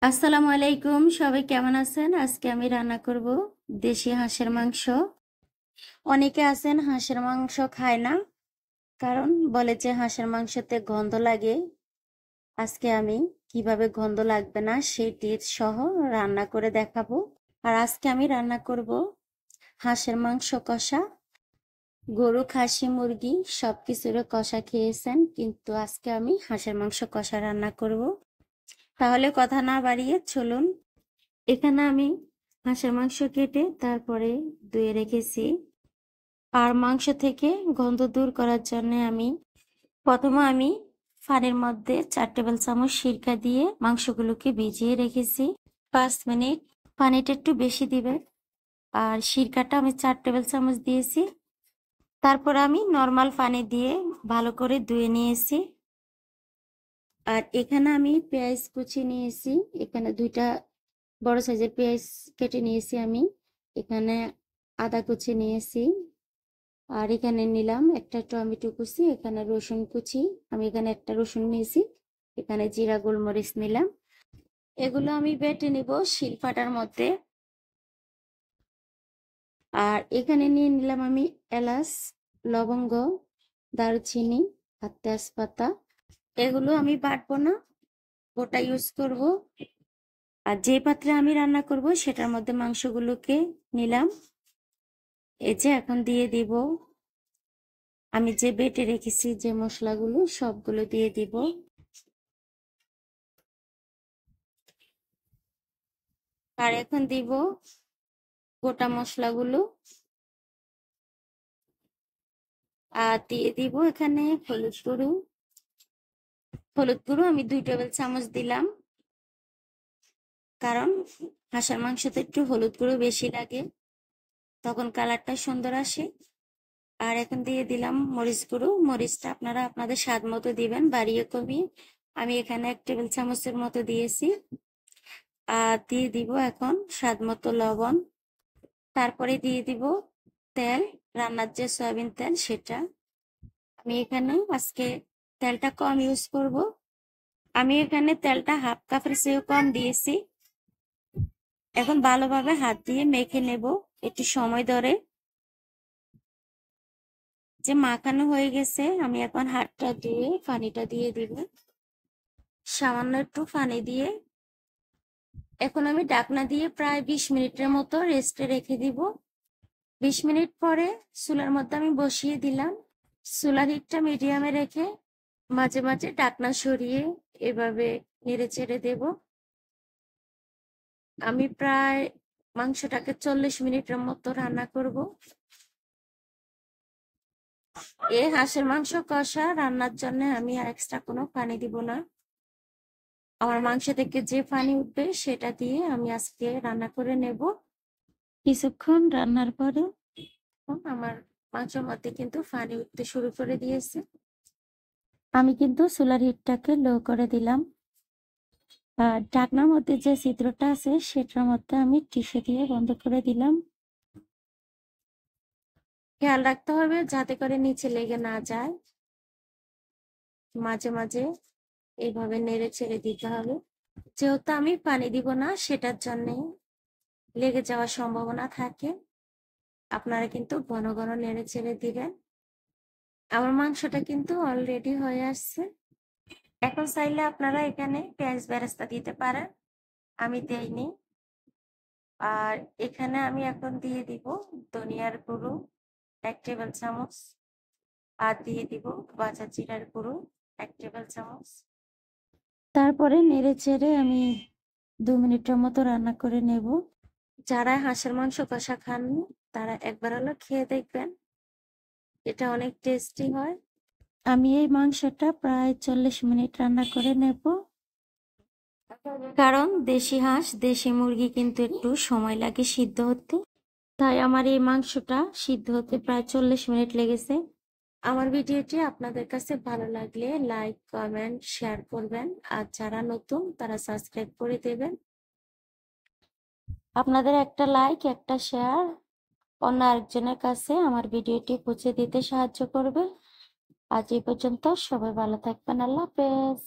আসসালামু আলাইকুম, সবাই কেমন আছেন? আজকে আমি রান্না করব দেশি হাঁসের মাংস। অনেকে আছেন হাঁসের মাংস খায় না, কারণ বলে যে হাঁসের মাংসতে গন্ধ লাগে। আজকে আমি কিভাবে গন্ধ লাগবে না সেই টিপস সহ রান্না করে দেখাবো। আর আজকে আমি রান্না করব হাঁসের মাংস কষা। গরু, খাসি, মুরগি সবকিছুর কষা খেয়েছেন, কিন্তু আজকে আমি হাঁসের মাংস কষা রান্না করব। তাহলে কথা না বাড়িয়ে চলুন। এখানে আমি হাঁসের মাংস কেটে তারপরে ধুয়ে রেখেছি। আর মাংস থেকে গন্ধ দূর করার জন্য প্রথমে আমি পানির মধ্যে 4 টেবিল চামচ সিরকা দিয়ে মাংসগুলোকে ভিজিয়ে রেখেছি 5 মিনিট। পানিটা একটু বেশি দিবেন। আর সিরকাটা আমি 4 টেবিল চামচ দিয়েছি। তারপর আমি নর্মাল পানি দিয়ে ভালো করে ধুয়ে নিয়েছি। আর এখানে আমি পেঁয়াজ কুচি নিয়েছি। এখানে 2টা বড় সাইজের পেঁয়াজ কেটে নিয়েছি আমি। এখানে আদা কুচি নিয়েছি। আর এখানে নিলাম একটা টমেটো কুচি, এখানে রসুন কুচি, আমি এখানে একটা রসুন নিয়েছি। এখানে জিরা গোলমরিচ নিলাম। এগুলো আমি বেটে নিব শিলপাটার মধ্যে। আর এখানে নিয়ে নিলাম আমি এলাচ, লবঙ্গ, দারুচিনি আর তেজপাতা। এগুলো আমি বাটবো না, ওটা ইউজ করব। আর যে পাত্রে আমি রান্না করব সেটার মধ্যে মাংসগুলোকে নিলাম। এই যে এখন দিয়ে দিব আমি যে বেটে রেখেছি যে মশলাগুলো, সবগুলো দিয়ে দিব। আর এখন দিব গোটা মশলাগুলো। আর দিয়ে দিব এখানে হলুদ গুঁড়ো। হলুদ গুঁড়ো আমি 2 টেবিল চামচ দিলাম, কারণ হাঁসের মাংসতে একটু হলুদ গুঁড়ো বেশি লাগে, তখন কালারটা সুন্দর আসে। আর এখন দিয়ে দিলাম মরিচ গুঁড়ো। মরিচটা আপনারা আপনাদের স্বাদ মতো দিবেন, বাড়িয়ে কমিয়ে। আমি এখানে 1 টেবিল চামচের মতো দিয়েছি। আর দিয়ে দিব এখন স্বাদ মতো লবণ। তারপরে দিয়ে দিব তেল, রান্নার যে সয়াবিন তেল সেটা। আমি এখানে আজকে তেলটা কম ইউজ করব। আমি এখানে তেলটা হাফ কাপের চেয়েও কম দিয়েছি। এখন ভালোভাবে হাত দিয়ে মেখে নেব একটু সময় ধরে। যে মাখানো হয়ে গেছে, আমি এখন হাতটা ধুয়ে পানিটা দিয়ে দিব, সামান্য একটু পানি দিয়ে। এখন আমি ঢাকনা দিয়ে প্রায় 20 মিনিটের মতো রেস্টে রেখে দিব। 20 মিনিট পরে চুলার মধ্যে আমি বসিয়ে দিলাম। চুলার হিটটা মিডিয়ামে রেখে মাঝে মাঝে ঢাকনা সরিয়ে এভাবে নেড়ে চেড়ে দেব। আমি প্রায় মাংসটাকে 40 মিনিটের মতো রান্না করব। এই হাঁসের মাংস কষা রান্নার জন্য আমি আর এক্সট্রা কোনো পানি দিব না। আমার মাংস থেকে যে পানি উঠবে সেটা দিয়ে আমি আজকে রান্না করে নেব। কিছুক্ষণ রান্নার পরে আমার মাংসের মধ্যে কিন্তু পানি উঠতে শুরু করে দিয়েছে। আমি কিন্তু চুলার হিটটাকে লো করে দিলাম। আর ঢাকনার মধ্যে যে ছিদ্রটা আছে সেটার মধ্যে আমি টিস্যু দিয়ে বন্ধ করে দিলাম। খেয়াল রাখতে হবে যাতে করে নিচে লেগে না যায়। মাঝে মাঝে এইভাবে নেড়ে ছেড়ে দিতে হবে। যেহেতু আমি পানি দিব না, সেটার জন্য লেগে যাওয়ার সম্ভাবনা থাকে। আপনারা কিন্তু ঘন ঘন নেড়ে ছেড়ে দিবেন। আমার মাংসটা কিন্তু অলরেডি হয়ে আসছে। এখন চাইলে আপনারা এখানে পেঁয়াজ বেরেস্তা দিতে পারেন, আমি দেইনি। আর এখানে আমি এখন দিয়ে দিব ধনিয়ার গুঁড়ো 1 টেবিল চামচ। আর দিয়ে দিব ভাজা জিরার গুঁড়ো 1 টেবিল চামচ। তারপরে নেড়ে চেড়ে আমি 2 মিনিটের মতো রান্না করে নেব। যারা হাঁসের মাংস কষা খান তারা একবার হলো খেয়ে দেখবেন, এটা অনেক টেস্টি হয়। আমি এই মাংসটা প্রায় 40 মিনিট রান্না করে নেব, কারণ দেশি হাঁস দেশি মুরগি কিন্তু একটু সময় লাগে সিদ্ধ হতে। তাই আমার এই মাংসটা সিদ্ধ হতে প্রায় 40 মিনিট লেগেছে। আমার ভিডিওটি আপনাদের কাছে ভালো লাগলে লাইক, কমেন্ট, শেয়ার করবেন। আর যারা নতুন তারা সাবস্ক্রাইব করে দেবেন। আপনাদের একটা লাইক, একটা শেয়ার অন্য আরেকজনের কাছে আমার ভিডিওটি পৌঁছে দিতে সাহায্য করবে। আজ এই পর্যন্ত, সবাই ভালো থাকবেন। আল্লাহ হাফেজ।